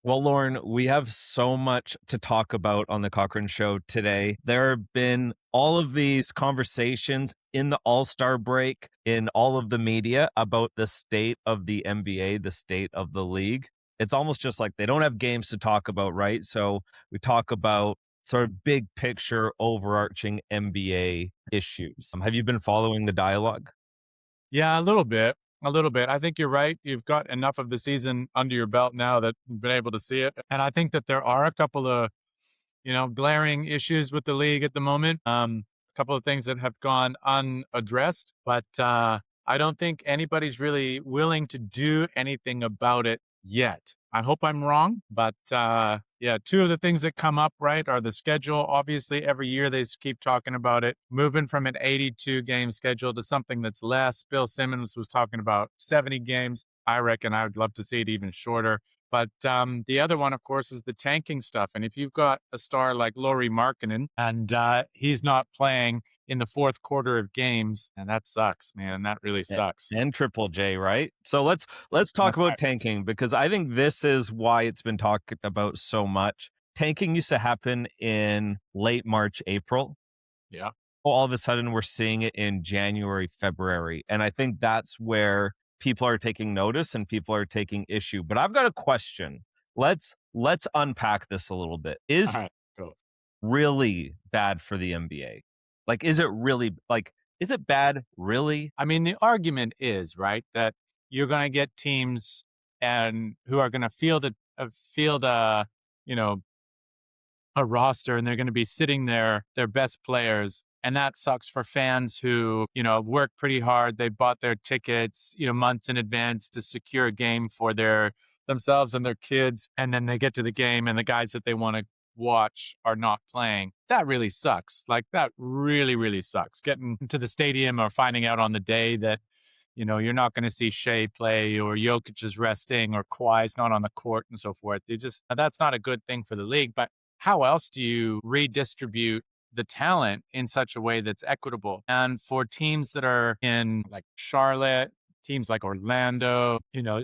Well, Lauren, we have so much to talk about on the Cochrane Show today. There have been all of these conversations in the All-Star break, in all of the media about the state of the NBA, the state of the league. It's almost just like they don't have games to talk about, right? So we talk about sort of big picture, overarching NBA issues. Have you been following the dialogue? Yeah, a little bit. A little bit. I think you're right. You've got enough of the season under your belt now that you've been able to see it. And I think that there are a couple of, glaring issues with the league at the moment. A couple of things that have gone unaddressed, but I don't think anybody's really willing to do anything about it yet. I hope I'm wrong, but yeah, two of the things that come up, right, are the schedule. Obviously, every year they keep talking about it, moving from an 82 game schedule to something that's less. Bill Simmons was talking about 70 games. I reckon I would love to see it even shorter. But the other one, of course, is the tanking stuff. And if you've got a star like Laurie Markkinen and he's not playing in the fourth quarter of games, and that sucks, man. That really A- sucks. And Triple J, right? So let's talk That's about right. tanking because I think this is why it's been talked about so much. Tanking used to happen in late March, April. Yeah. All of a sudden we're seeing it in January, February. And I think that's where people are taking notice and people are taking issue. But I've got a question. Let's unpack this a little bit. All Is right. Cool. really bad for the NBA? Like is it really like is it bad really? I mean, the argument is right that you're going to get teams and who are going to field you know a roster, and they're going to be sitting there their best players, and that sucks for fans who have worked pretty hard. They bought their tickets months in advance to secure a game for their themselves and their kids, and then they get to the game and the guys that they want to watch are not playing. That really sucks. Like, that really, really sucks, getting to the stadium or finding out on the day that you're not going to see Shea play, or Jokic is resting, or Kawhi's not on the court, and so forth. That's not a good thing for the league. But how else do you redistribute the talent in such a way that's equitable? And for teams that are in like Charlotte, teams like Orlando,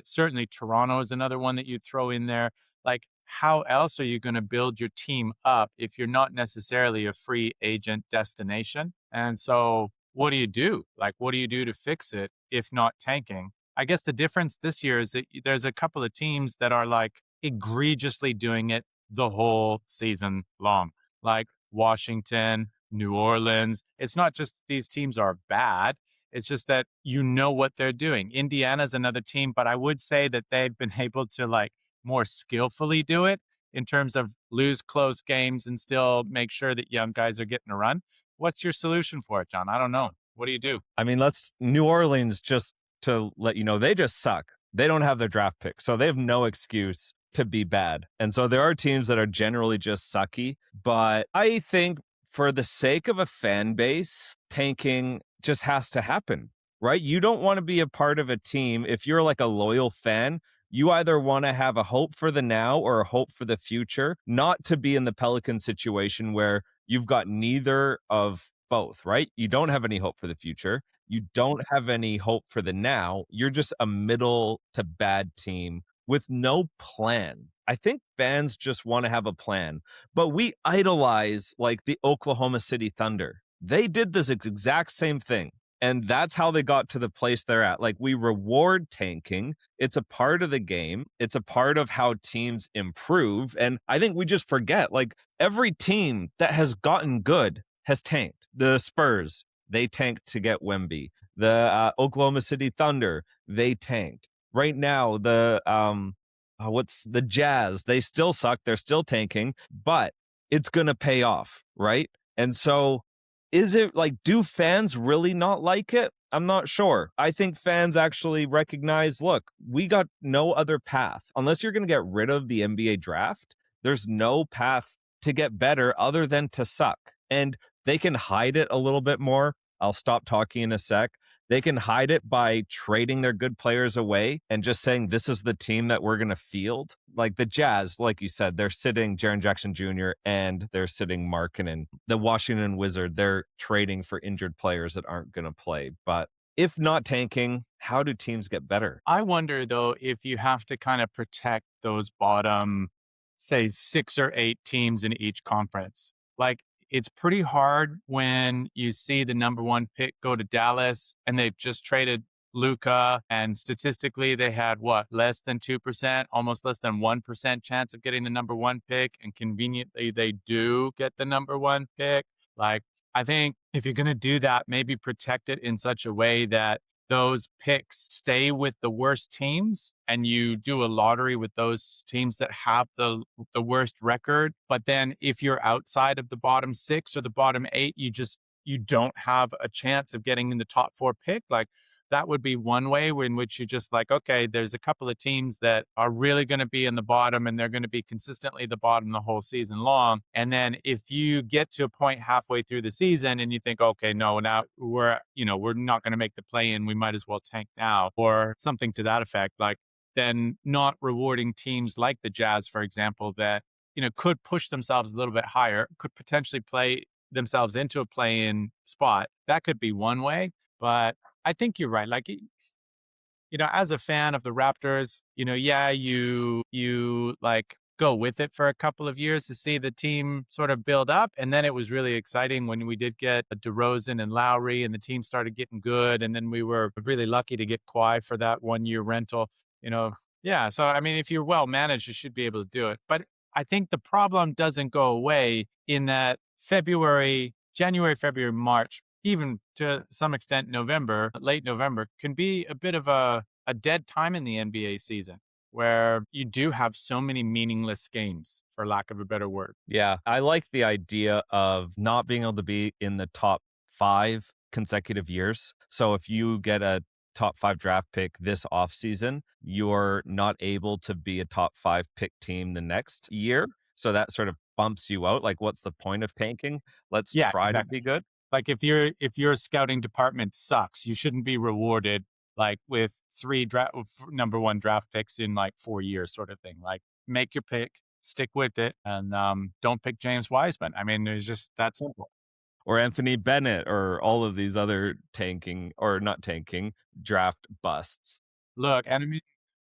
certainly Toronto is another one that you throw in there. Like, how else are you going to build your team up if you're not necessarily a free agent destination? And so what do you do? Like, what do you do to fix it if not tanking? I guess the difference this year is that there's a couple of teams that are like egregiously doing it the whole season long, like Washington, New Orleans. It's not just these teams are bad. It's just that what they're doing. Indiana's another team, but I would say that they've been able to like more skillfully do it in terms of lose close games and still make sure that young guys are getting a run. What's your solution for it, John? I don't know. What do you do? I mean, let's New Orleans, just to let you know, they just suck. They don't have their draft pick. So they have no excuse to be bad. And so there are teams that are generally just sucky. But I think for the sake of a fan base, tanking just has to happen, right? You don't want to be a part of a team. If you're like a loyal fan, you either want to have a hope for the now or a hope for the future, not to be in the Pelican situation where you've got neither of both, right? You don't have any hope for the future. You don't have any hope for the now. You're just a middle to bad team with no plan. I think fans just want to have a plan, but we idolize like the Oklahoma City Thunder. They did this exact same thing. And that's how they got to the place they're at. Like, we reward tanking. It's a part of the game. It's a part of how teams improve. And I think we just forget, like, every team that has gotten good has tanked. The Spurs, they tanked to get Wemby. The Oklahoma City Thunder, they tanked. Right now, what's the Jazz? They still suck. They're still tanking, but it's going to pay off, right? And so is it like, do fans really not like it? I'm not sure. I think fans actually recognize, look, we got no other path. Unless you're going to get rid of the NBA draft, there's no path to get better other than to suck. And they can hide it a little bit more. I'll stop talking in a sec. They can hide it by trading their good players away and just saying, this is the team that we're going to field. Like the Jazz, like you said, they're sitting Jaren Jackson Jr. and they're sitting Markkanen. The Washington Wizard, they're trading for injured players that aren't going to play. But if not tanking, how do teams get better? I wonder, though, if you have to kind of protect those bottom say 6 or 8 teams in each conference. Like it's pretty hard when you see the number one pick go to Dallas and they've just traded Luca, and statistically they had what, less than 2%, almost less than 1% chance of getting the number one pick, and conveniently they do get the number one pick. Like I think if you're going to do that, maybe protect it in such a way that those picks stay with the worst teams and you do a lottery with those teams that have the worst record. But then if you're outside of the bottom 6 or the bottom 8, you don't have a chance of getting in the top 4 pick. Like that would be one way in which you just like, okay, there's a couple of teams that are really going to be in the bottom and they're going to be consistently the bottom the whole season long. And then if you get to a point halfway through the season and you think, okay, no, now we're not going to make the play in, we might as well tank now, or something to that effect, like then not rewarding teams like the Jazz, for example, that, could push themselves a little bit higher, could potentially play themselves into a play-in spot. That could be one way, but I think you're right. Like, as a fan of the Raptors, yeah, you like go with it for a couple of years to see the team sort of build up, and then it was really exciting when we did get DeRozan and Lowry, and the team started getting good, and then we were really lucky to get Kawhi for that 1 year rental. You know, yeah. So I mean, if you're well managed, you should be able to do it. But I think the problem doesn't go away in that January, February, March, even to some extent November, late November, can be a bit of a dead time in the NBA season where you do have so many meaningless games, for lack of a better word. Yeah, I like the idea of not being able to be in the top 5 consecutive years. So if you get a top 5 draft pick this offseason, you're not able to be a top 5 pick team the next year. So that sort of bumps you out. Like, what's the point of tanking? Let's Yeah, try to exactly. be good. Like if your scouting department sucks, you shouldn't be rewarded like with number one draft picks in like 4 years, sort of thing. Like make your pick, stick with it, and don't pick James Wiseman. I mean, it's just that simple. Or Anthony Bennett or all of these other tanking or not tanking draft busts. Look, and I mean,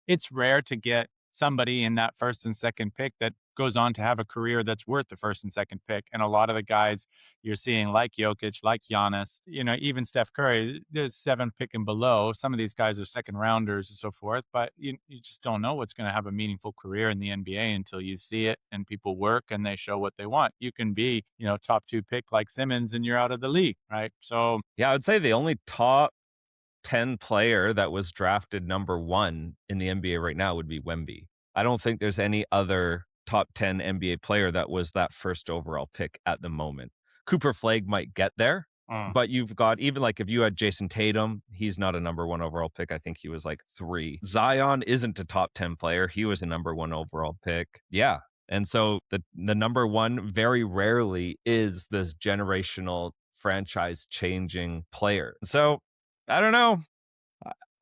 it's rare to get somebody in that first and second pick that goes on to have a career that's worth the first and second pick. And a lot of the guys you're seeing, like Jokic, like Giannis, even Steph Curry, there's 7 pick and below. Some of these guys are second rounders and so forth, but you just don't know what's going to have a meaningful career in the NBA until you see it and people work and they show what they want. You can be, top 2 pick like Simmons and you're out of the league, right? So Yeah, I would say the only top 10 player that was drafted number 1 in the NBA right now would be Wemby. I don't think there's any other top 10 NBA player that was that first overall pick at the moment. Cooper Flag might get there, but you've got, even like if you had Jason Tatum, he's not a number 1 overall pick. I think he was like 3. Zion isn't a top 10 player. He was a number 1 overall pick. Yeah. And so the number 1 very rarely is this generational franchise changing player. So I don't know.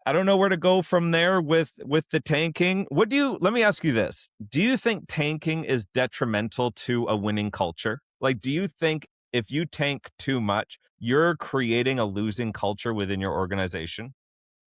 I don't know where to go from there with the tanking. Let me ask you this. Do you think tanking is detrimental to a winning culture? Like, do you think if you tank too much, you're creating a losing culture within your organization?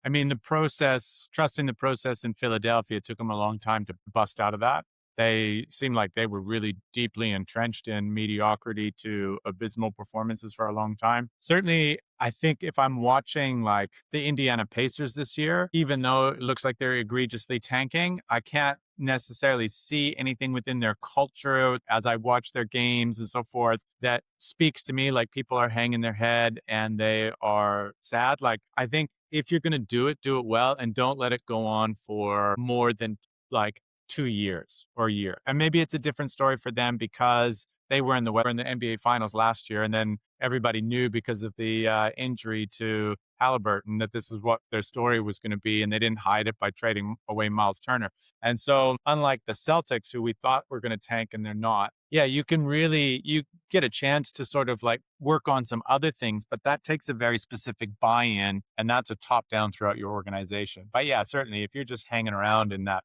I mean, trusting the process in Philadelphia took them a long time to bust out of that. They seemed like they were really deeply entrenched in mediocrity to abysmal performances for a long time. Certainly, I think if I'm watching like the Indiana Pacers this year, even though it looks like they're egregiously tanking, I can't necessarily see anything within their culture as I watch their games and so forth that speaks to me like people are hanging their head and they are sad. Like, I think if you're going to do it well and don't let it go on for more than like 2 years or a year. And maybe it's a different story for them because they were in the NBA finals last year. And then everybody knew because of the injury to Halliburton that this is what their story was going to be. And they didn't hide it by trading away Miles Turner. And so unlike the Celtics, who we thought were going to tank and they're not, yeah, you get a chance to sort of like work on some other things, but that takes a very specific buy-in and that's a top down throughout your organization. But yeah, certainly if you're just hanging around in that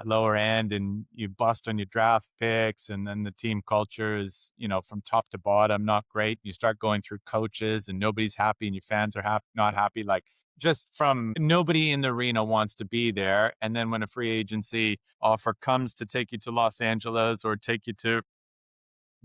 lower end and you bust on your draft picks and then the team culture is, from top to bottom, not great. You start going through coaches and nobody's happy and your fans are not happy. Like just from nobody in the arena wants to be there. And then when a free agency offer comes to take you to Los Angeles or take you to,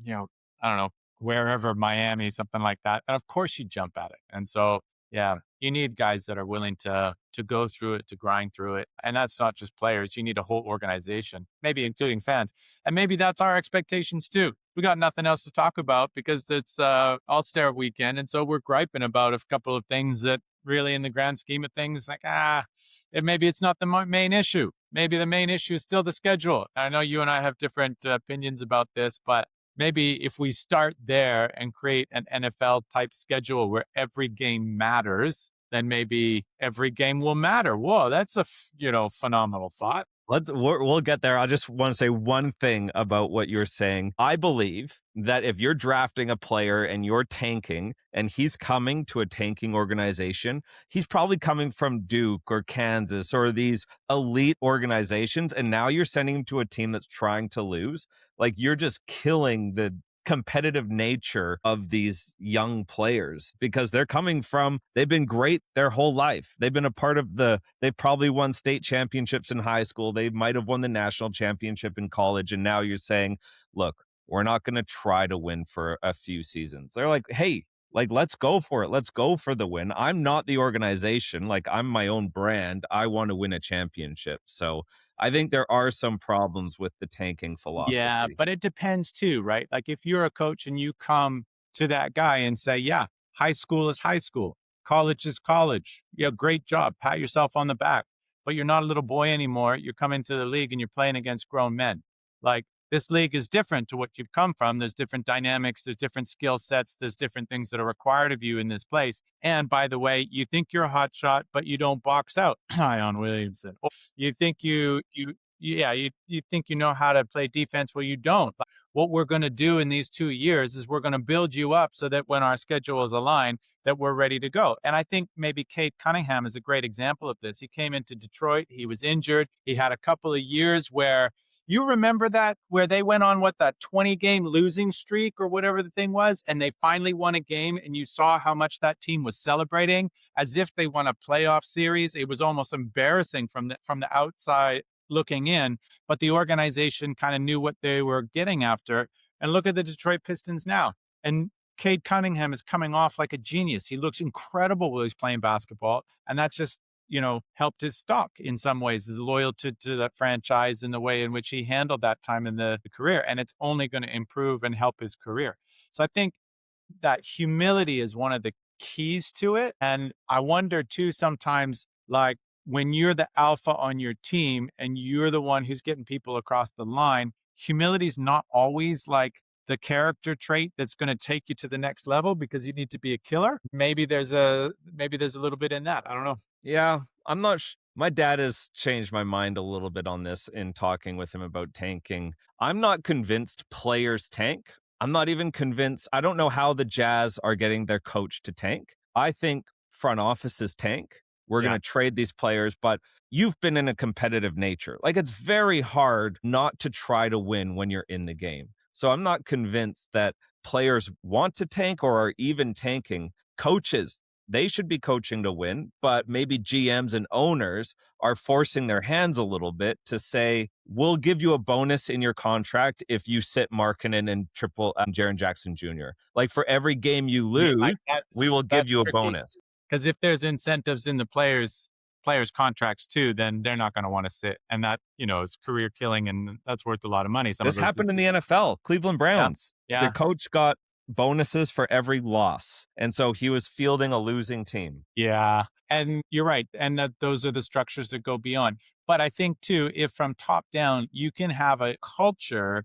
you know, I don't know, wherever, Miami, something like that. And of course you jump at it. And so, yeah, you need guys that are willing to go through it, to grind through it. And that's not just players. You need a whole organization, maybe including fans. And maybe that's our expectations too. We got nothing else to talk about because it's All-Star weekend. And so we're griping about a couple of things that really in the grand scheme of things, like, maybe it's not the main issue. Maybe the main issue is still the schedule. I know you and I have different opinions about this, but maybe if we start there and create an NFL type schedule where every game matters, then maybe every game will matter. Whoa, that's a phenomenal thought. We'll get there. I just want to say one thing about what you're saying. I believe that if you're drafting a player and you're tanking and he's coming to a tanking organization, he's probably coming from Duke or Kansas or these elite organizations. And now you're sending him to a team that's trying to lose. Like, you're just killing the competitive nature of these young players because they've been great their whole life. They've been a part of they probably won state championships in high school. They might have won the national championship in college. And now you're saying, look, we're not going to try to win for a few seasons. They're like, hey, like, let's go for it. Let's go for the win. I'm not the organization. Like, I'm my own brand. I want to win a championship. So I think there are some problems with the tanking Yeah, philosophy. but it depends too, right? Like if you're a coach and you come to that guy and say, yeah, high school is high school, college is college. Yeah, great job. Pat yourself on the back. But you're not a little boy anymore. You're coming to the league and you're playing against grown men. Like this league is different to what you've come from. There's different dynamics, there's different skill sets, there's different things that are required of you in this place. And by the way, you think you're a hot shot, but you don't box out. Ion Williamson. You think you think you know how to play defense. Well, you don't. What we're going to do in these 2 years is we're going to build you up so that when our schedule is aligned, that we're ready to go. And I think maybe Cade Cunningham is a great example of this. He came into Detroit. He was injured. He had a couple of years where you remember that where they went on that 20 game losing streak or whatever the thing was, and they finally won a game, and you saw how much that team was celebrating as if they won a playoff series. It was almost embarrassing from the outside looking in, but the organization kind of knew what they were getting after. And look at the Detroit Pistons now. And Cade Cunningham is coming off like a genius. He looks incredible while he's playing basketball. And that's just, helped his stock in some ways, is loyal to that franchise in the way in which he handled that time in the career. And it's only going to improve and help his career. So I think that humility is one of the keys to it. And I wonder too, sometimes, like when you're the alpha on your team and you're the one who's getting people across the line, humility is not always like the character trait that's going to take you to the next level because you need to be a killer. Maybe there's a little bit in that. I don't know. Yeah, I'm not my dad has changed my mind a little bit on this in talking with him about tanking. I'm not convinced players tank. I'm not even convinced. I don't know how the Jazz are getting their coach to tank. I think front offices tank. We're going Yeah. to trade these players, but you've been in a competitive nature. Like, it's very hard not to try to win when you're in the game. So I'm not convinced that players want to tank or are even tanking. Coaches, they should be coaching to win, but maybe GMs and owners are forcing their hands a little bit to say, we'll give you a bonus in your contract if you sit Markkanen and triple Jaren Jackson Jr. Like, for every game you Yeah, lose, we will give that's you a tricky bonus. because if there's incentives in the players contracts too, then they're not going to want to sit, and that is career killing, and that's worth a lot of money. Some of This those happened in the decisions. NFL. Cleveland Yeah, Browns. The yeah. coach got bonuses for every loss. And so he was fielding a losing team. Yeah. And you're right. And that those are the structures that go beyond. But I think too, if from top down, you can have a culture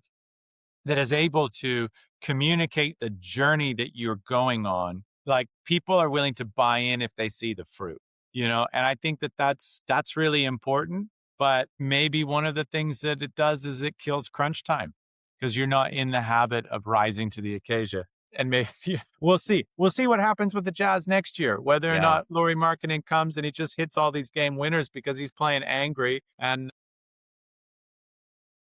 that is able to communicate the journey that you're going on, like people are willing to buy in if they see the fruit. And I think that that's really important. But maybe one of the things that it does is it kills crunch time because you're not in the habit of rising to the occasion. And maybe we'll see. We'll see what happens with the Jazz next year, whether or Yeah. not Laurie Markkinen comes and he just hits all these game winners because he's playing angry. And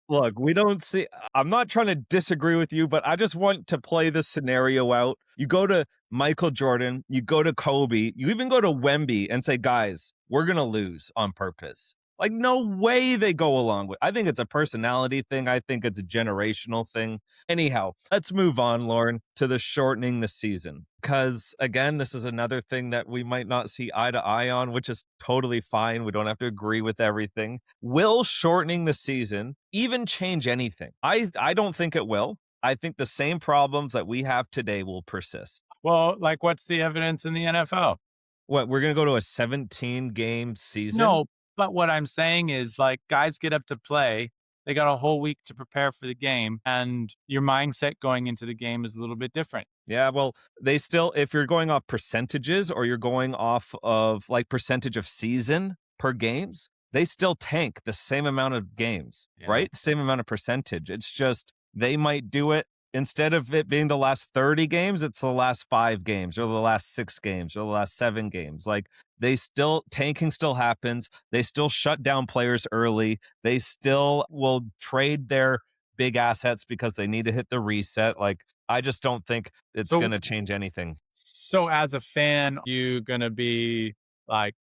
Look, we don't see. I'm not trying to disagree with you, but I just want to play this scenario out. You go to Michael Jordan, you go to Kobe, you even go to Wemby and say, guys, we're going to lose on purpose. Like, no way they go along with. I think it's a personality thing. I think it's a generational thing. Anyhow, let's move on, Lauren, to the shortening the season. Because again, this is another thing that we might not see eye to eye on, which is totally fine. We don't have to agree with everything. Will shortening the season even change anything? I don't think it will. I think the same problems that we have today will persist. Well, like, what's the evidence in the NFL? What, we're going to go to a 17 game season? No, but what I'm saying is, like, guys get up to play. They got a whole week to prepare for the game, and your mindset going into the game is a little bit different. Yeah, well, they still, if you're going off percentages or you're going off of like percentage of season per games, they still tank the same amount of games, Yeah. right? Same amount of percentage. It's just they might do it instead of it being the last 30 games, it's the last 5 games or the last 6 games or the last 7 games. Like they still, tanking still happens. They still shut down players early. They still will trade their big assets because they need to hit the reset. Like, I just don't think it's So, going to change anything. so as a fan, you gonna be like,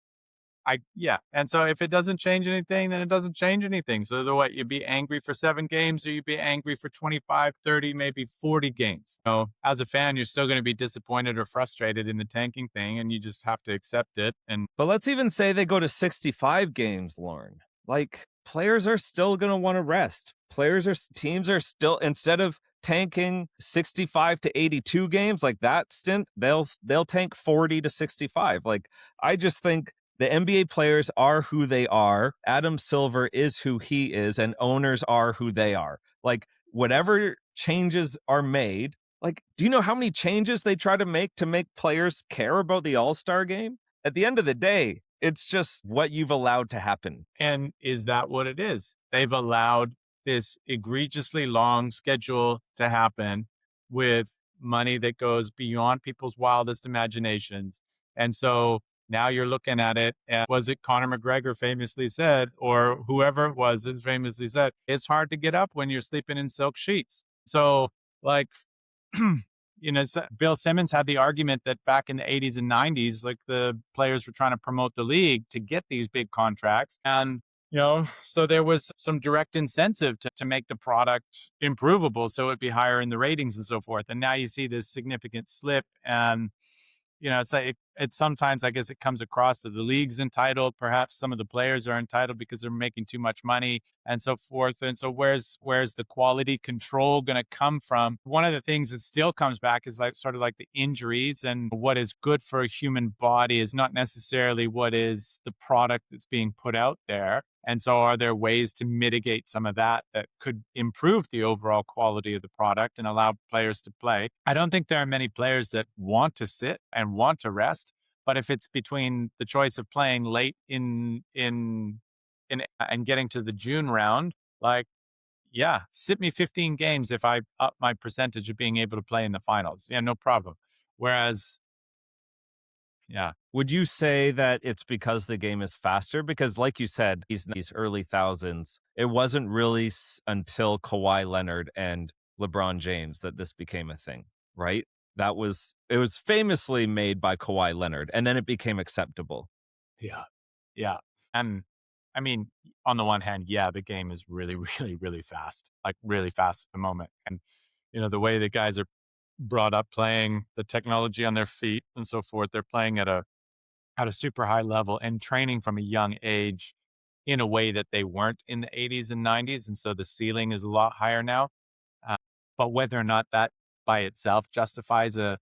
yeah. And so if it doesn't change anything, then it doesn't change anything. So the what, you'd be angry for 7 games, or you'd be angry for 25, 30, maybe 40 games. So as a fan, you're still gonna be disappointed or frustrated in the tanking thing, and you just have to accept it. And But let's even say they go to 65 games, Lauren. Like, players are still going to want to rest. Teams are still, instead of tanking 65 to 82 games like that stint, they'll tank 40 to 65. Like, I just think the NBA players are who they are. Adam Silver is who he is, and owners are who they are. Like, whatever changes are made, like, do you know how many changes they try to make players care about the All-Star game? At the end of the day, it's just what you've allowed to happen. And is that what it is? They've allowed this egregiously long schedule to happen with money that goes beyond people's wildest imaginations. And so now you're looking at it, and was it Conor McGregor famously said, or whoever it was that famously said, it's hard to get up when you're sleeping in silk sheets. So, like, Bill Simmons had the argument that back in the 80s and 90s, like, the players were trying to promote the league to get these big contracts. And, so there was some direct incentive to make the product improvable so it'd be higher in the ratings and so forth. And now you see this significant slip. And it's like it sometimes, I guess, it comes across that the league's entitled. Perhaps some of the players are entitled because they're making too much money and so forth. And so where's the quality control going to come from? One of the things that still comes back is like sort of like the injuries, and what is good for a human body is not necessarily what is the product that's being put out there. And so are there ways to mitigate some of that could improve the overall quality of the product and allow players to play? I don't think there are many players that want to sit and want to rest, but if it's between the choice of playing late in and getting to the June round, like, yeah, sit me 15 games if I up my percentage of being able to play in the finals. Yeah, no problem. Whereas, yeah, Would you say that it's because the game is faster? Because, like you said, these early thousands, it wasn't really until Kawhi Leonard and LeBron James that this became a thing, right? It was famously made by Kawhi Leonard, and then it became acceptable. yeah, yeah. And I mean, on the one hand, yeah, the game is really, really, really fast, like really fast at the moment. And, the way the guys are brought up playing, the technology on their feet and so forth, they're playing at a super high level and training from a young age in a way that they weren't in the 80s and 90s. And so the ceiling is a lot higher now. Uh, but whether or not that by itself justifies a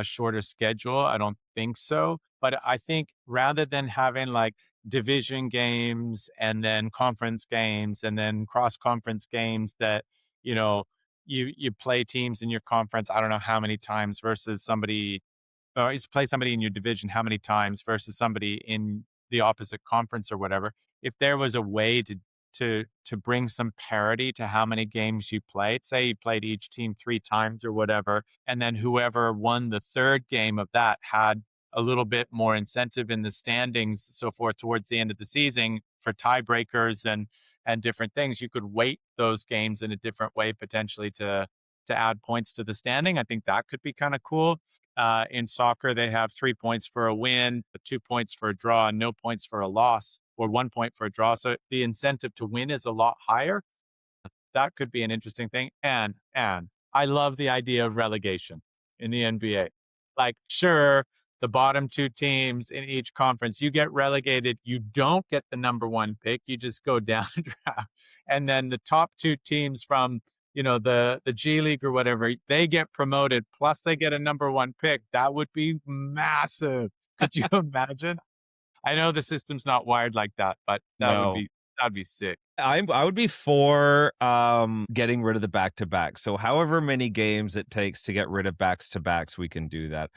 shorter schedule, I don't think so. But I think rather than having like division games and then conference games and then cross conference games that, you know, you play teams in your conference, I don't know how many times versus somebody, or you play somebody in your division how many times versus somebody in the opposite conference or whatever. If there was a way to bring some parity to how many games you played, say you played each team 3 times or whatever, and then whoever won the third game of that had a little bit more incentive in the standings, so forth, towards the end of the season for tiebreakers and different things. You could weight those games in a different way potentially to add points to the standing. I think that could be kind of cool. in soccer, they have 3 points for a win, 2 points for a draw, and no points for a loss, or 1 point for a draw. So the incentive to win is a lot higher. That could be an interesting thing. And I love the idea of relegation in the NBA. Like, sure, the bottom two teams in each conference, you get relegated. You don't get the number one pick. You just go down draft. And then the top two teams from, the G League or whatever, they get promoted. Plus they get a number one pick. That would be massive. Could you imagine? I know the system's not wired like that, but No. that'd be sick. I would be for getting rid of the back to back. So however many games it takes to get rid of backs to backs, we can do that.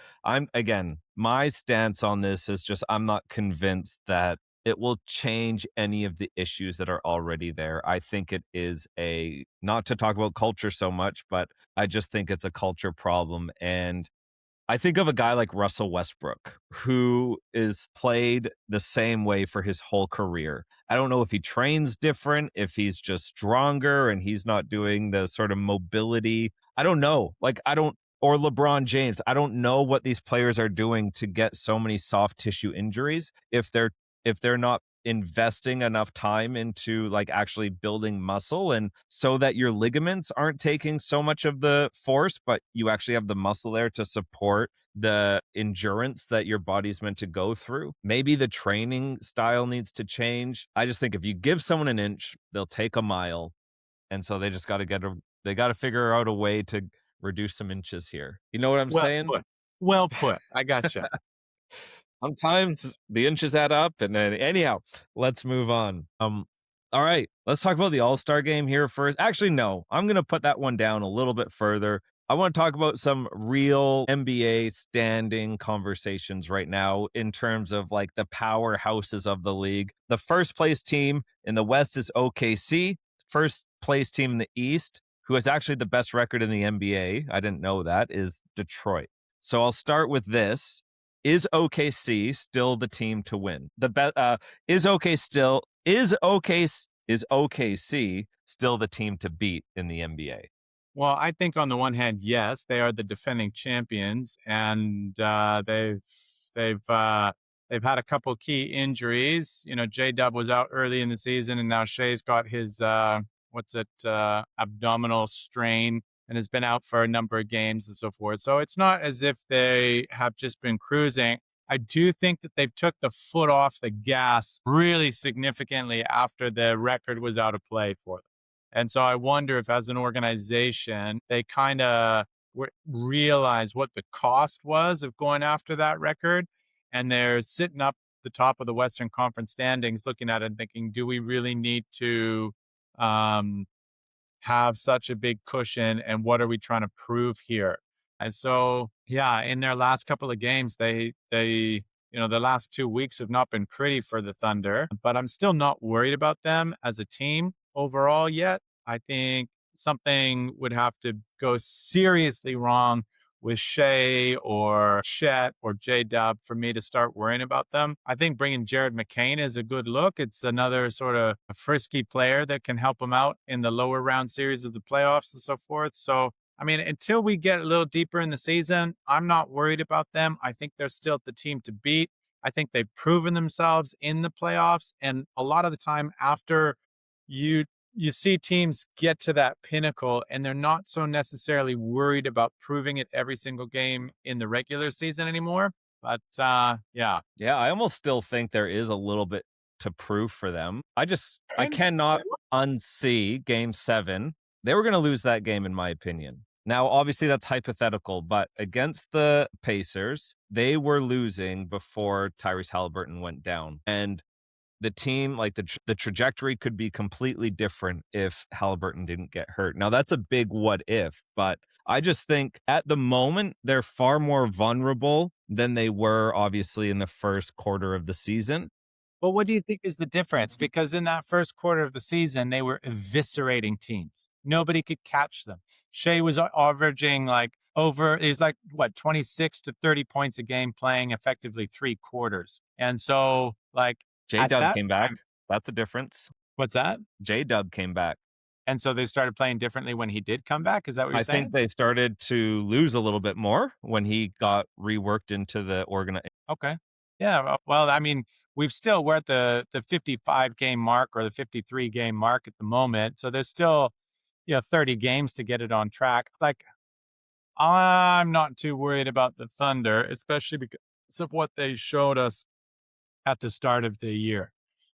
My stance on this is just I'm not convinced that it will change any of the issues that are already there. I think it is not to talk about culture so much, but I just think it's a culture problem. And I think of a guy like Russell Westbrook, who is played the same way for his whole career. I don't know if he trains different, if he's just stronger and he's not doing the sort of mobility. I don't know. Or LeBron James. I don't know what these players are doing to get so many soft tissue injuries if they're not investing enough time into like actually building muscle, and so that your ligaments aren't taking so much of the force, but you actually have the muscle there to support the endurance that your body's meant to go through. Maybe the training style needs to change. I just think if you give someone an inch, they'll take a mile. And so they just got to they got to figure out a way to reduce some inches here. You know what I'm Well saying? put. Well put. I gotcha. Sometimes the inches add up, and then anyhow, let's move on. All right, let's talk about the All-Star game here first. Actually, no, I'm gonna put that one down a little bit further. I want to talk about some real NBA standing conversations right now in terms of like the powerhouses of the league. The first place team in the West is OKC. First place team in the East, who has actually the best record in the NBA, I didn't know that, is Detroit. So I'll start with this. Is OKC still the team to win? Is OKC still the team to beat in the NBA? Well, I think on the one hand, yes, they are the defending champions, and they've had a couple key injuries. J Dub was out early in the season, and now Shea's got his abdominal strain and has been out for a number of games and so forth. So it's not as if they have just been cruising. I do think that they've took the foot off the gas really significantly after the record was out of play for them. And so I wonder if, as an organization, they kind of realize what the cost was of going after that record. And they're sitting up the top of the Western Conference standings, looking at it and thinking, do we really need to have such a big cushion? And what are we trying to prove here? And so, yeah, in their last couple of games, the last 2 weeks have not been pretty for the Thunder, but I'm still not worried about them as a team overall yet. I think something would have to go seriously wrong with Shea or Chet or J Dub for me to start worrying about them. I think bringing Jared McCain is a good look. It's another sort of a frisky player that can help them out in the lower round series of the playoffs and so forth. So, I mean, until we get a little deeper in the season, I'm not worried about them. I think they're still the team to beat. I think they've proven themselves in the playoffs. And a lot of the time after you see teams get to that pinnacle and they're not so necessarily worried about proving it every single game in the regular season anymore. But yeah. Yeah, I almost still think there is a little bit to prove for them. I cannot unsee game 7. They were going to lose that game, in my opinion. Now, obviously, that's hypothetical, but against the Pacers, they were losing before Tyrese Halliburton went down. And the team, like the trajectory could be completely different if Halliburton didn't get hurt. Now, that's a big what if, but I just think at the moment, they're far more vulnerable than they were, obviously, in the first quarter of the season. But what do you think is the difference? Because in that first quarter of the season, they were eviscerating teams. Nobody could catch them. Shea was averaging he's like, 26 to 30 points a game, playing effectively 3 quarters. And so, like, J at Dub that came back. time, That's a difference. what's that? J Dub came back. And so they started playing differently when he did come back. Is that what you're I think saying? they started to lose a little bit more when he got reworked into the Okay. Yeah. Well, I mean, we're at the 55 game mark or the 53 game mark at the moment. So there's still, 30 games to get it on track. Like, I'm not too worried about the Thunder, especially because of what they showed us at the start of the year.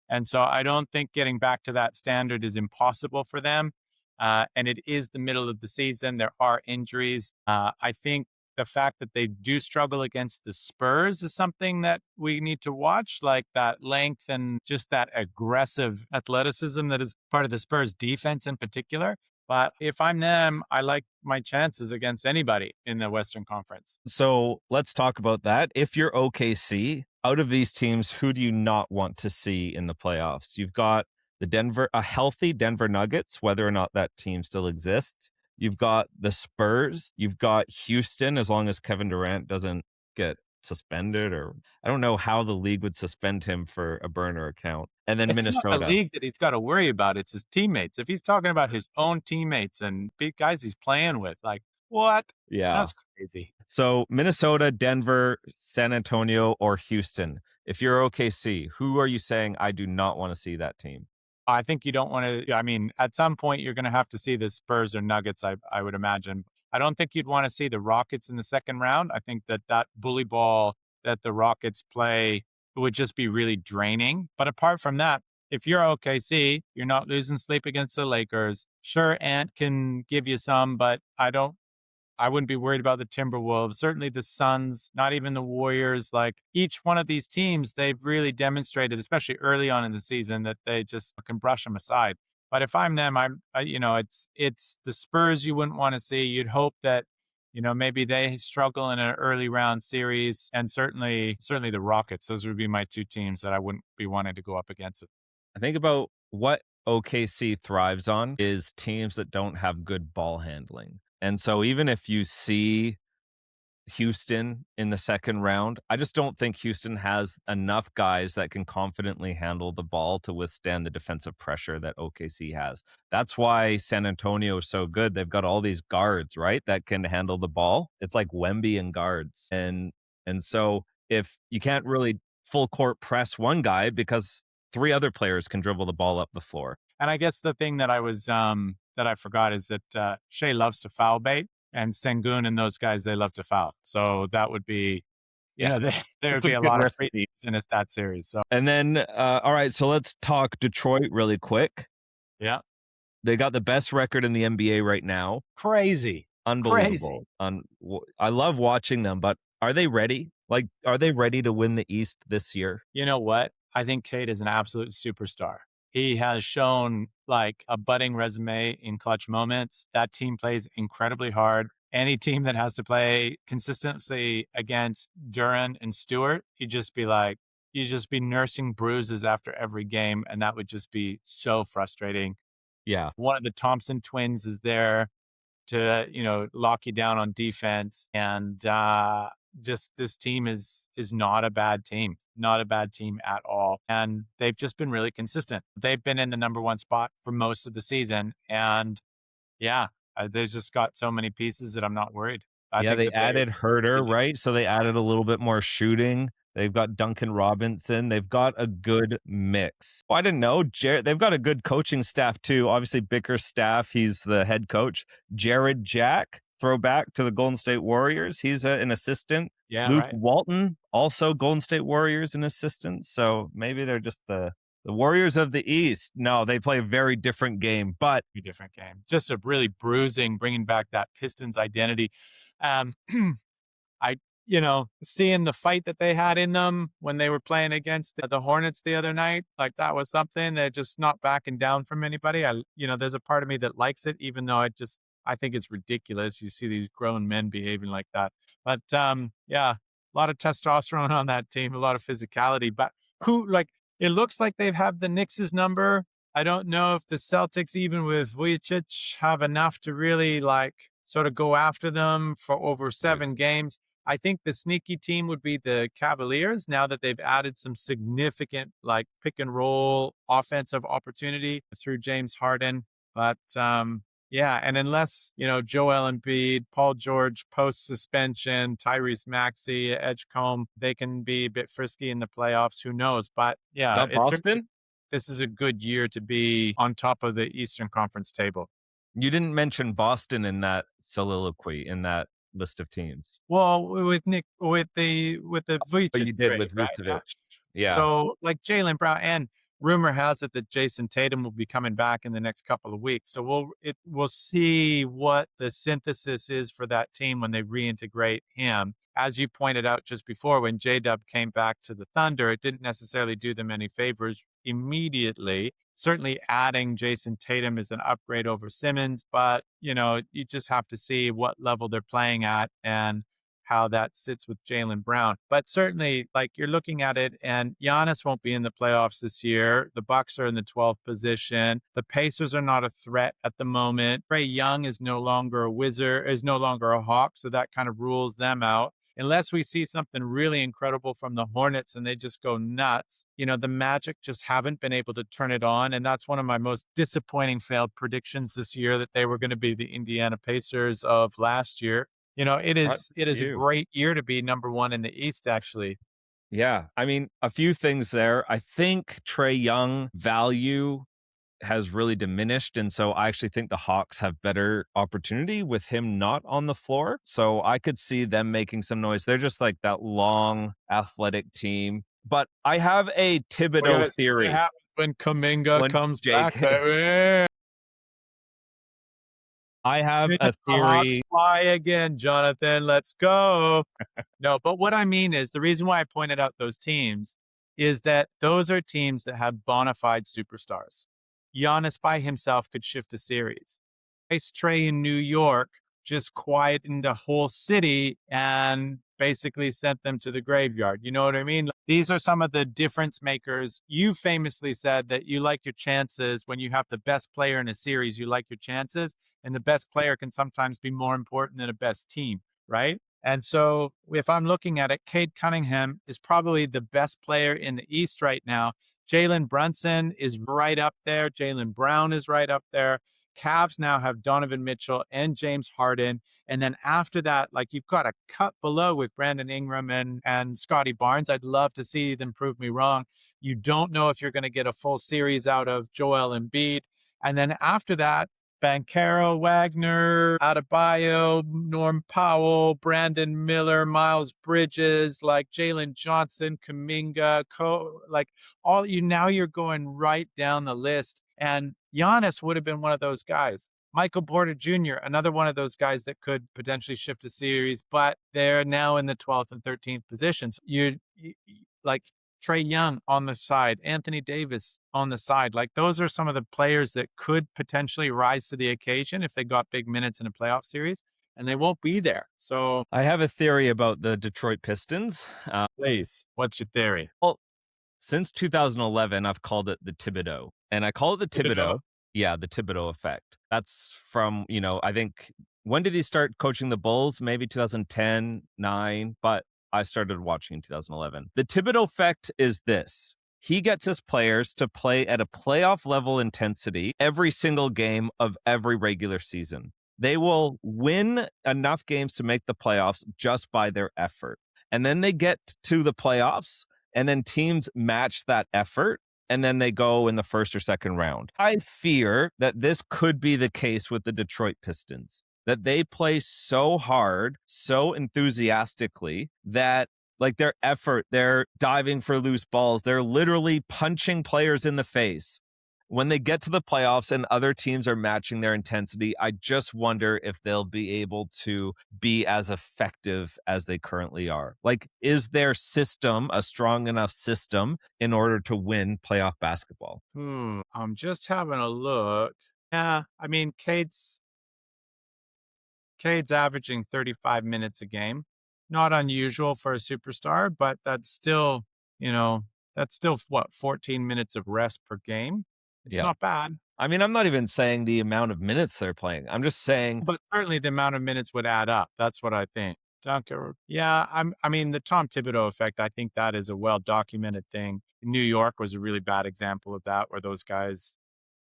And so I don't think getting back to that standard is impossible for them. And it is the middle of the season. There are injuries. I think the fact that they do struggle against the Spurs is something that we need to watch, like that length and just that aggressive athleticism that is part of the Spurs defense in particular. But if I'm them, I like my chances against anybody in the Western Conference. So let's talk about that. If you're OKC, out of these teams, who do you not want to see in the playoffs? You've got a healthy Denver Nuggets, whether or not that team still exists. You've got the Spurs. You've got Houston, as long as Kevin Durant doesn't get suspended, or I don't know how the league would suspend him for a burner account. And then It's not the Minnesota. league that he's gotta worry about, it's his teammates. If he's talking about his own teammates and big guys he's playing with, like, what? Yeah. That's crazy. So Minnesota, Denver, San Antonio, or Houston. If you're OKC, who are you saying I do not want to see that team? I think you don't wanna I mean, at some point, you're gonna have to see the Spurs or Nuggets, I would imagine. I don't think you'd wanna see the Rockets in the second round. I think that bully ball that the Rockets play would just be really draining. But apart from that, if you're OKC, you're not losing sleep against the Lakers. Sure, Ant can give you some, but I wouldn't be worried about the Timberwolves, certainly the Suns, not even the Warriors. Like each one of these teams, they've really demonstrated, especially early on in the season, that they just can brush them aside. But if I'm them, it's the Spurs you wouldn't want to see. You'd hope that maybe they struggle in an early round series, and certainly the Rockets. Those would be my two teams that I wouldn't be wanting to go up against it. I think about what OKC thrives on is teams that don't have good ball handling. And so even if you see Houston in the second round, I just don't think Houston has enough guys that can confidently handle the ball to withstand the defensive pressure that OKC has. That's why San Antonio is so good. They've got all these guards, right, that can handle the ball. It's like Wemby and guards. And so if you can't really full court press one guy because three other players can dribble the ball up the floor. And I guess the thing that I forgot is that Shea loves to foul bait, and Sengun and those guys, they love to foul. So that would be, Yeah, there would it's a be a good lot of free recipe. throws in a stat series. So And then, all right, so let's talk Detroit really quick. yeah, They got the best record in the NBA right now. crazy, crazy. Unbelievable. I love watching them, but are they ready? Like, are they ready to win the East this year? You know what? I think Cade is an absolute superstar. He has shown like a budding resume in clutch moments. That team plays incredibly hard. Any team that has to play consistently against Duran and Stewart, you'd just be nursing bruises after every game. And that would just be so frustrating. Yeah. One of the Thompson twins is there to lock you down on defense, and just this team is not a bad team, not a bad team at all, and they've just been really consistent. They've been in the number one spot for most of the season, and yeah, they've just got so many pieces that I'm not worried. I Yeah, think they that they're added Herder, right? So they added a little bit more shooting. They've got Duncan Robinson. They've got a good mix. Oh, I didn't know. They've got a good coaching staff too. Obviously, Bickerstaff, he's the head coach. Jared Jack, throwback to the Golden State Warriors. He's an assistant. yeah, Luke right. Walton, also Golden State Warriors, an assistant. So maybe they're just the Warriors of the East. No, they play a very different game, but Different game. Just a really bruising, bringing back that Pistons identity. Um, I, seeing the fight that they had in them when they were playing against the Hornets the other night, like that was something. They're just not backing down from anybody. There's a part of me that likes it, even though I think it's ridiculous. You see these grown men behaving like that. But yeah, a lot of testosterone on that team, a lot of physicality. But it looks like they've had the Knicks' number. I don't know if the Celtics, even with Vujicic, have enough to really sort of go after them for over 7 games. I think the sneaky team would be the Cavaliers now that they've added some significant pick and roll offensive opportunity through James Harden. But yeah, and unless, Joel Embiid, Paul George post suspension, Tyrese Maxey, Edgecombe, they can be a bit frisky in the playoffs. Who knows? But yeah, Got it's certainly Boston? this is a good year to be on top of the Eastern Conference table. You didn't mention Boston in that soliloquy, in that list of teams. Well, with the But Vujicic you did trade, with right? Yeah. Vucevic. Yeah. So, like Jalen Brown, and rumor has it that Jason Tatum will be coming back in the next couple of weeks. So we'll see what the synthesis is for that team when they reintegrate him. As you pointed out just before, when J Dub came back to the Thunder, it didn't necessarily do them any favors immediately. Certainly, adding Jason Tatum is an upgrade over Simmons, but you just have to see what level they're playing at and how that sits with Jalen Brown. But certainly, like you're looking at it, and Giannis won't be in the playoffs this year. The Bucks are in the 12th position. The Pacers are not a threat at the moment. Trae Young is no longer a Wizard, is no longer a Hawk, so that kind of rules them out. Unless we see something really incredible from the Hornets and they just go nuts, the Magic just haven't been able to turn it on. And that's one of my most disappointing failed predictions this year, that they were going to be the Indiana Pacers of last year. It Right. is a You. great year to be number one in the East, actually. Yeah. I mean, a few things there. I think Trae Young value has really diminished. And so I actually think the Hawks have better opportunity with him not on the floor. So I could see them making some noise. They're just like that long athletic team. But I have a We got Thibodeau to see what theory. happens when Kaminga When comes back. JK, I have Can a the Hawks theory. fly again, Jonathan? Let's go. No, but what I mean is the reason why I pointed out those teams is that those are teams that have bona fide superstars. Giannis by himself could shift a series. Ice Trey in New York just quietened a whole city and basically sent them to the graveyard. You know what I mean? These are some of the difference makers. You famously said that you like your chances when you have the best player in a series, you like your chances, and the best player can sometimes be more important than a best team, right? And so if I'm looking at it, Cade Cunningham is probably the best player in the East right now. Jalen Brunson is right up there. Jalen Brown is right up there. Cavs now have Donovan Mitchell and James Harden. And then after that, like you've got a cut below with Brandon Ingram and Scotty Barnes. I'd love to see them prove me wrong. You don't know if you're going to get a full series out of Joel Embiid. And then after that, Bankero, Wagner, Adebayo, Norm Powell, Brandon Miller, Miles Bridges, like Jalen Johnson, Kaminga, like all you now you're going right down the list. And Giannis would have been one of those guys. Michael Porter Jr., another one of those guys that could potentially shift a series, but they're now in the 12th and 13th positions. Like Trae Young on the side, Anthony Davis on the side. Like those are some of the players that could potentially rise to the occasion if they got big minutes in a playoff series, and they won't be there. So, I have a theory about the Detroit Pistons. please, what's your theory? Well, since 2011, I've called it the Thibodeau. And I call it the Thibodeau. Yeah, the Thibodeau effect. That's from, I think, when did he start coaching the Bulls? Maybe 2010, 9, but I started watching in 2011. The Thibodeau effect is this. He gets his players to play at a playoff level intensity every single game of every regular season. They will win enough games to make the playoffs just by their effort. And then they get to the playoffs, and then teams match that effort, and then they go in the first or second round. I fear that this could be the case with the Detroit Pistons, that they play so hard, so enthusiastically that like their effort, they're diving for loose balls, they're literally punching players in the face. When they get to the playoffs and other teams are matching their intensity, I just wonder if they'll be able to be as effective as they currently are. Like, is their system a strong enough system in order to win playoff basketball? I'm just having a look. Yeah, I mean, Cade's averaging 35 minutes a game. Not unusual for a superstar, but you know, that's still what, 14 minutes of rest per game? It's Yeah. not bad. I mean, I'm not even saying the amount of minutes they're playing. I'm just saying, But certainly the amount of minutes would add up. That's what I think. Yeah, I mean, the Tom Thibodeau effect, I think that is a well documented thing. New York was a really bad example of that, where those guys,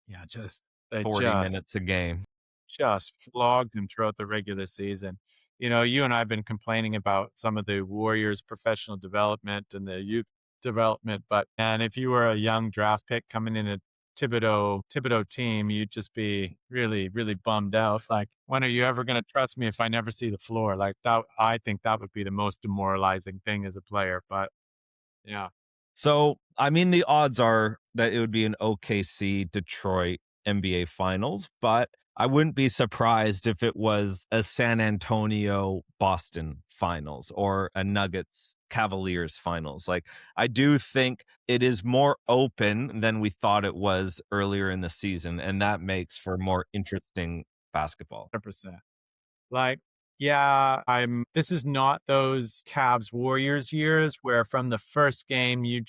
yeah, just They 40 minutes a game. just flogged him throughout the regular season. You know, you and I have been complaining about some of the Warriors' professional development and the youth development, but and if you were a young draft pick coming in a Thibodeau team, you'd just be really, really bummed out. Like, when are you ever going to trust me if I never see the floor? Like that, I think that would be the most demoralizing thing as a player. But yeah, So, I mean, the odds are that it would be an OKC Detroit NBA Finals, but I wouldn't be surprised if it was a San Antonio Boston Finals or a Nuggets Cavaliers Finals. Like, I do think it is more open than we thought it was earlier in the season, and that makes for more interesting basketball. 100%. Like, yeah, this is not those Cavs Warriors years where from the first game you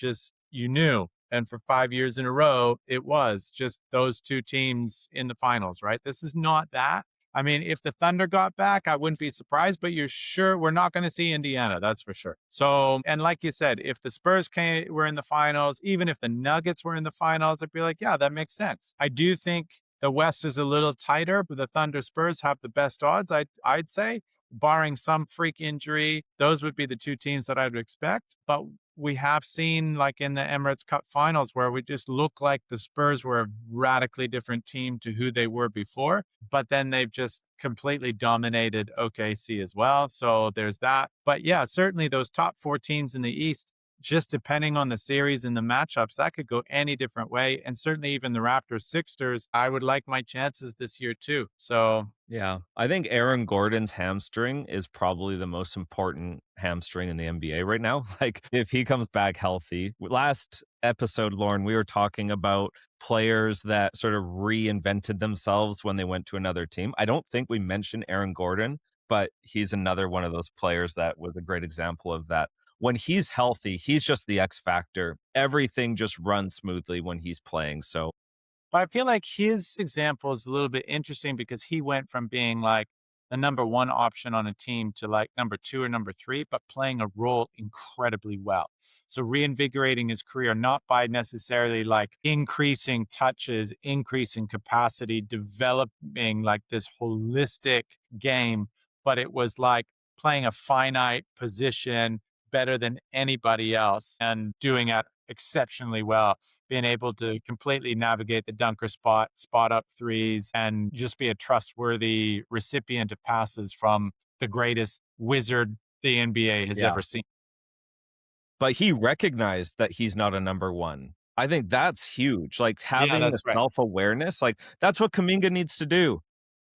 knew. And for 5 years in a row, it was just those two teams in the finals, right? This is not that. I mean, if the Thunder got back, I wouldn't be surprised, but you're sure we're not going to see Indiana. That's for sure. So, and like you said, if the Spurs were in the finals, even if the Nuggets were in the finals, I'd be like, yeah, that makes sense. I do think the West is a little tighter, but the Thunder Spurs have the best odds, I'd say. Barring some freak injury, those would be the two teams that I'd expect. But we have seen, like in the Emirates Cup finals, where we just look like the Spurs were a radically different team to who they were before. But then they've just completely dominated OKC as well. So there's that. But yeah, certainly those top four teams in the East, just depending on the series and the matchups, that could go any different way. And certainly even the Raptors Sixers, I would like my chances this year too. So Yeah. I think Aaron Gordon's hamstring is probably the most important hamstring in the NBA right now. Like, if he comes back healthy. Last episode, Lauren, we were talking about players that sort of reinvented themselves when they went to another team. I don't think we mentioned Aaron Gordon, but he's another one of those players that was a great example of that. When he's healthy, he's just the X factor. Everything just runs smoothly when he's playing. So, but I feel like his example is a little bit interesting because he went from being like the number one option on a team to like number two or number three, but playing a role incredibly well. So reinvigorating his career, not by necessarily like increasing touches, increasing capacity, developing like this holistic game, but it was like playing a finite position better than anybody else and doing it exceptionally well, being able to completely navigate the dunker spot up threes, and just be a trustworthy recipient of passes from the greatest wizard the NBA has yeah. ever seen. But he recognized that he's not a number one. I think that's huge. Like, Yeah, having the that's right. self-awareness, like that's what Kuminga needs to do.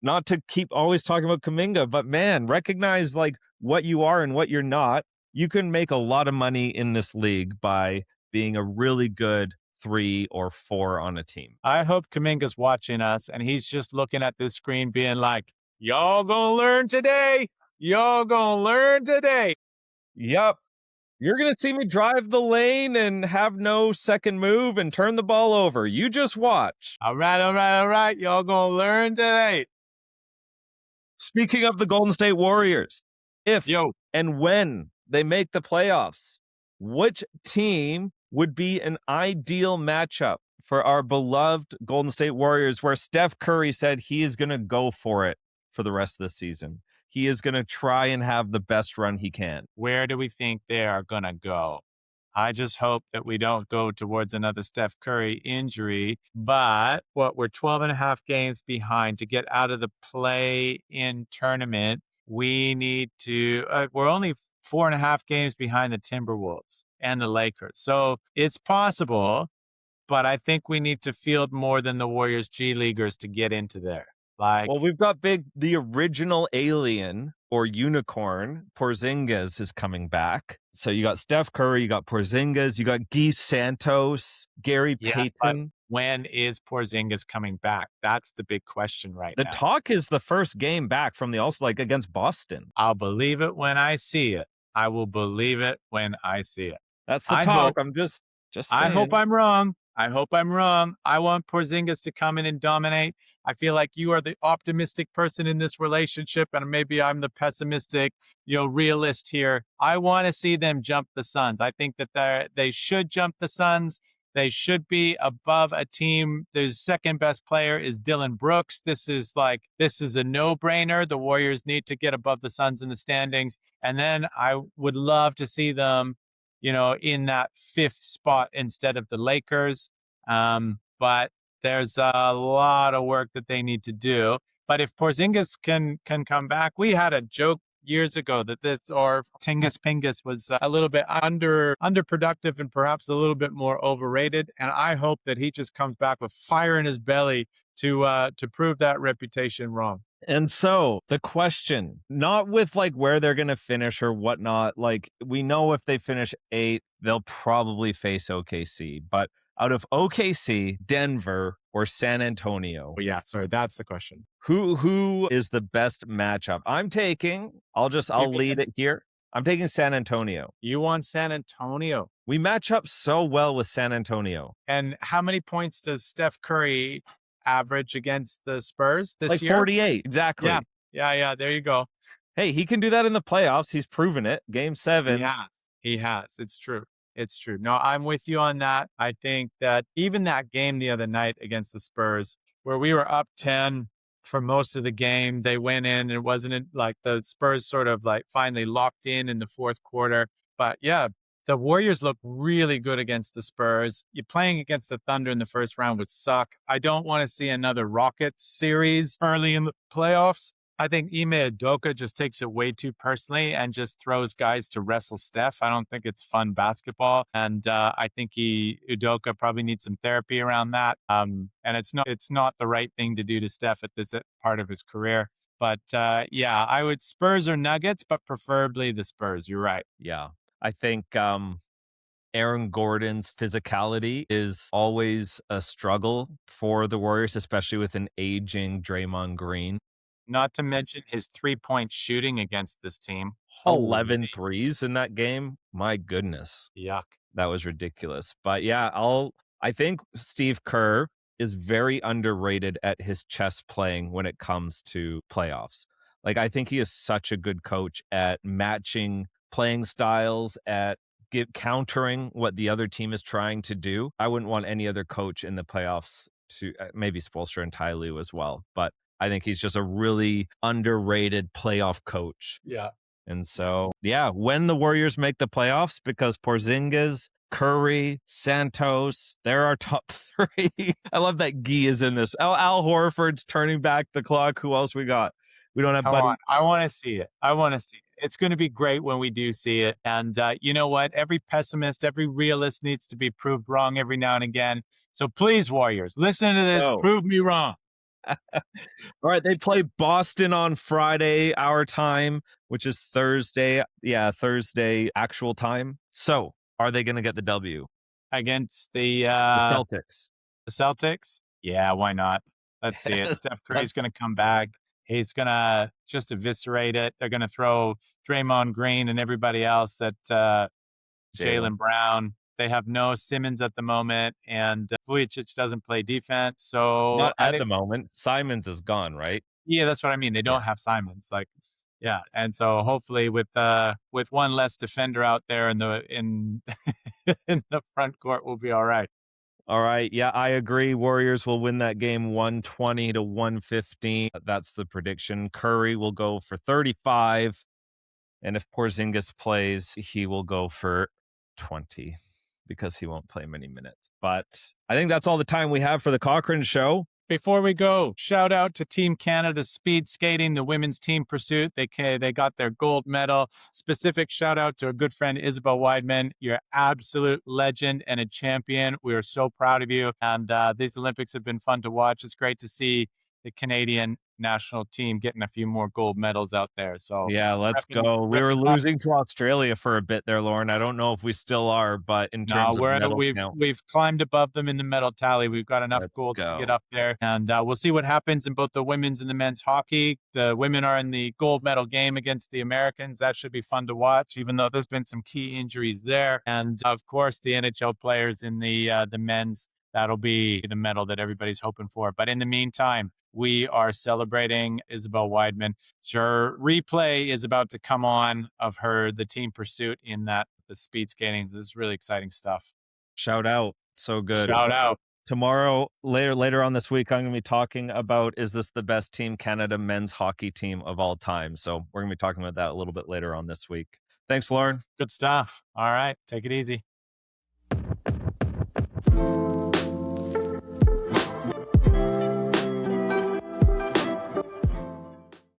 Not to keep always talking about Kuminga, but man, recognize like what you are and what you're not. You can make a lot of money in this league by being a really good 3 or 4 on a team. I hope Kaminga's watching us and he's just looking at this screen being like, y'all gonna learn today. Y'all gonna learn today. Yep. You're going to see me drive the lane and have no second move and turn the ball over. You just watch. All right, all right, all right. Y'all gonna learn today. Speaking of the Golden State Warriors, if Yo, and when they make the playoffs, which team would be an ideal matchup for our beloved Golden State Warriors, where Steph Curry said he is going to go for it for the rest of the season? He is going to try and have the best run he can. where do we think they are gonna go? I just hope that we don't go towards another Steph Curry injury. But we're 12 and a half games behind to get out of the play-in tournament. We need to, we're only 4.5 games behind the Timberwolves and the Lakers. So it's possible, but I think we need to field more than the Warriors G Leaguers to get into there. Like, Well, we've got the original alien or unicorn, Porzingis, is coming back. So you got Steph Curry, you got Porzingis, you got Guy Santos, Gary yes, but Payton. when is Porzingis coming back? That's the big question right The now. talk is the first game back from the also like against Boston. I'll believe it when I see it. I will believe it when I see it. That's the I talk. hope I'm just I saying. hope I'm wrong. I hope I'm wrong. I want Porzingis to come in and dominate. I feel like you are the optimistic person in this relationship, and maybe I'm the pessimistic, realist here. I want to see them jump the Suns. I think that they should jump the Suns. They should be above a team. Their second best player is Dylan Brooks. This is a no-brainer. The Warriors need to get above the Suns in the standings. And then I would love to see them, in that fifth spot instead of the Lakers. But there's a lot of work that they need to do. But if Porzingis can come back, we had a joke years ago that Tingus Pingus was a little bit underproductive and perhaps a little bit more overrated. And I hope that he just comes back with fire in his belly to prove that reputation wrong. And so the question, not with like where they're going to finish or whatnot, like we know if they finish 8th, they'll probably face OKC. But out of OKC, Denver, or San Antonio, Well, yeah, sorry, that's the question. who is the best matchup? I'll lead it here. I'm taking San Antonio. You want San Antonio. We match up so well with San Antonio. And how many points does Steph Curry average against the Spurs this year? Like 48, exactly. Yeah, there you go. Hey, he can do that in the playoffs. He's proven it. Game 7. He has. It's true. No, I'm with you on that. I think that even that game the other night against the Spurs, where we were up 10 for most of the game, they went in and it wasn't like the Spurs sort of like finally locked in the fourth quarter. But yeah, the Warriors look really good against the Spurs. You're playing against the Thunder in the first round would suck. I don't want to see another Rockets series early in the playoffs. I think Ime Udoka just takes it way too personally and just throws guys to wrestle Steph. I don't think it's fun basketball. And I think Udoka probably needs some therapy around that. And it's not the right thing to do to Steph at this part of his career. But yeah, I would Spurs or Nuggets, but preferably the Spurs. You're right. Yeah. I think Aaron Gordon's physicality is always a struggle for the Warriors, especially with an aging Draymond Green. Not to mention his 3-point shooting against this team. 11 threes in that game. My goodness. Yuck. That was ridiculous. But yeah, I think Steve Kerr is very underrated at his chess playing when it comes to playoffs. Like, I think he is such a good coach at matching playing styles, at countering what the other team is trying to do. I wouldn't want any other coach in the playoffs to, maybe Spoelstra and Ty Lue as well, but I think he's just a really underrated playoff coach. Yeah. And so, yeah, when the Warriors make the playoffs, because Porzingis, Curry, Santos, they're our top 3. I love that Guy is in this. Al Horford's turning back the clock. Who else we got? We don't have Buddy. I want to see it. It's going to be great when we do see it. And you know what? Every pessimist, every realist needs to be proved wrong every now and again. So please, Warriors, listen to this. Prove me wrong. All right, they play Boston on Friday, our time, which is Thursday. Yeah, Thursday actual time. So, are they going to get the W against the Celtics? The Celtics? Yeah, why not? Let's see it. Steph Curry's going to come back. He's going to just eviscerate it. They're going to throw Draymond Green and everybody else at Jaylen Brown. They have no Simmons at the moment, and Vujicic doesn't play defense. So not at the moment. Simons is gone, right? Yeah, that's what I mean. They don't have Simons. Yeah, and so hopefully with one less defender out there in the in the front court, we'll be all right. All right. Yeah, I agree. Warriors will win that game 120 to 115. That's the prediction. Curry will go for 35, and if Porzingis plays, he will go for 20. Because he won't play many minutes. But I think that's all the time we have for the Cochrane Show. Before we go, shout out to Team Canada Speed Skating, the women's team pursuit. They got their gold medal. Specific shout out to our good friend Isabel Weidman. You're an absolute legend and a champion. We are so proud of you. And these Olympics have been fun to watch. It's great to see the Canadian national team getting a few more gold medals out there. So yeah, let's go. We were losing to Australia for a bit there, Lauren. I don't know if we still are, but in terms of medal count, we've climbed above them in the medal tally. We've got enough gold to get up there, and we'll see what happens in both the women's and the men's hockey. The women are in the gold medal game against the Americans. That should be fun to watch, even though there's been some key injuries there. And of course, the NHL players in the men's. That'll be the medal that everybody's hoping for. But in the meantime, we are celebrating Isabel Weidman. Her replay is about to come on of the team pursuit in the speed skating. This is really exciting stuff. Shout out So good. Shout out. Tomorrow, later on this week, I'm going to be talking about, is this the best Team Canada men's hockey team of all time? So we're going to be talking about that a little bit later on this week. Thanks, Lauren. Good stuff. All right. Take it easy.